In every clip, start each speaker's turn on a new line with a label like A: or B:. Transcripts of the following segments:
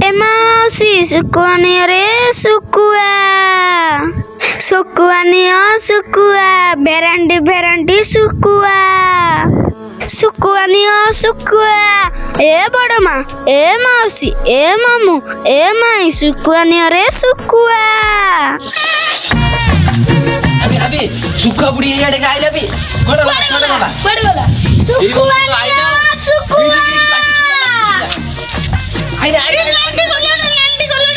A: ए माउसी Sukua neo रे Sukua Sukua neo Sukua भेरांडी भेरांडी Sukua Sukua neo Sukua ए बड़ माँ ए माउसी ए मामू ए माई सुकुआ नियो रे सुकुआ
B: अबे सुखा बुढ़ी ये डे गाइला बे कोड़ गला
A: सुकुआ नियो सुकुआ
B: आइले लांडी गोला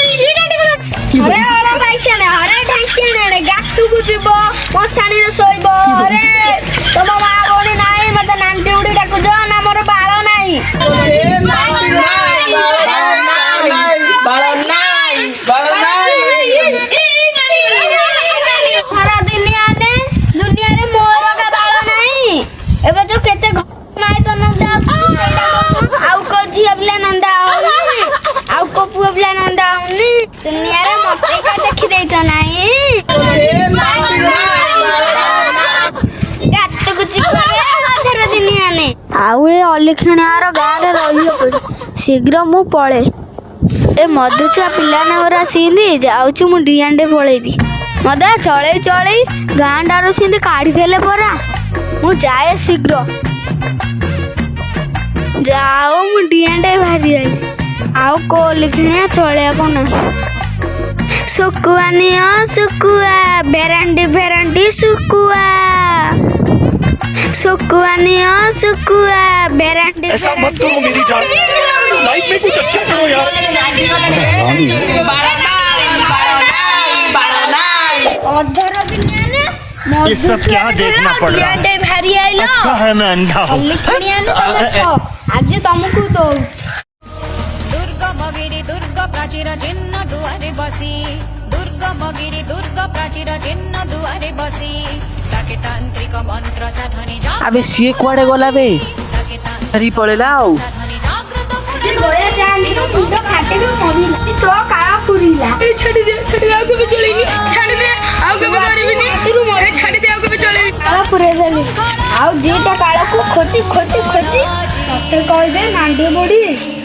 A: अरे ओला भाईशाने अरे ढांकियाने गातु गुजिबो मसानी रे सोइबो अरे तम मा गोणी नाही मते नांटी उडी डाकु जो ना मोर बाळ नाही
B: अरे बाळ नाही
A: सारा दुनिया रे मोर का बाळ नाही एबे जो केते माई तो नंदा आउ को झिया बिला नंदा आउ को पुआ बिला नंदा उनी दुनिया रे मते का देखि देई छ नाही गात गुची करे आधर दुनिया ने आउ ए अलिखिणार गाँ रे रहियो पड़ी शीघ्र मु पळे ए मधुचा पिलाने ओरा सिंदी जाउची मु डियांडे पळेबी मदा चळे चळे गाँ डारो सिंदी काढी देले परा मु जाए शीघ्र जाओ मु डियांडे भारी आइले आउ को लिखणिया चळे को ना सुकुआ नियो सुकुआ भेरांडी भेरांडी सुकुआ सुकुआ नियो सुकुआ भेरांडी
C: ऐसा मत करो मेरी जान लाइफ में कुछ अच्छा करो यार
A: अधर दुनिया ने
C: ये सब क्या देखना पड़ रहा है?
A: डियांडे भारी आइलो
C: अच्छा है मैं अंधा हूँ
A: लिखणिया ने देखो आज तुमको तो
D: दुर्गमगिरि दुर्ग प्राचीर चिन्ह दुआरे बसी दुर्गमगिरि दुर्ग प्राचीर चिन्ह दुआरे बसी ताके तांत्रिक मंत्र साधनी
B: अबे सिए कुआडे गला बे
D: ताके तांत्रिक
B: हरी पळेला आउ
D: साधनी जागृत
A: गोया जान मुंड फाटे दो मरिला तो काळा पुरीला
E: छाड़ी दे आगे भी चलेगी छाड़ी दे आगे भी करी भी नहीं तेरू मोरे छाड़ी दे आगे भी चलेगी
A: काळा पुरे देली आउ दीटा काळा को खोजी खोजी खोजी मते कहबे नांडी बडी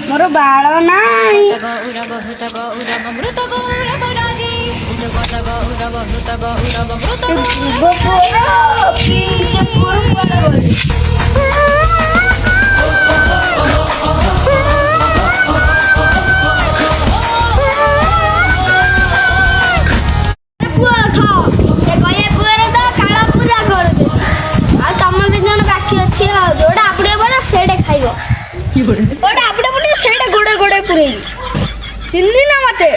A: मोर बाळ नाही
D: गौर बहुत गौरव मृत गौरव राजी उदगत गौरव मृत गौरव मृत
A: गोपुर पीछे पुर वाला पुआ खाओ ए गए पुरे दा काळा पुरा कर दे आ तम दिन जन बाकी अछि जोडा आपडे बडा सेडे खाइबो ओडा आपडे बने सेडे गोडे गोडे पुरे चिन्नी ना मते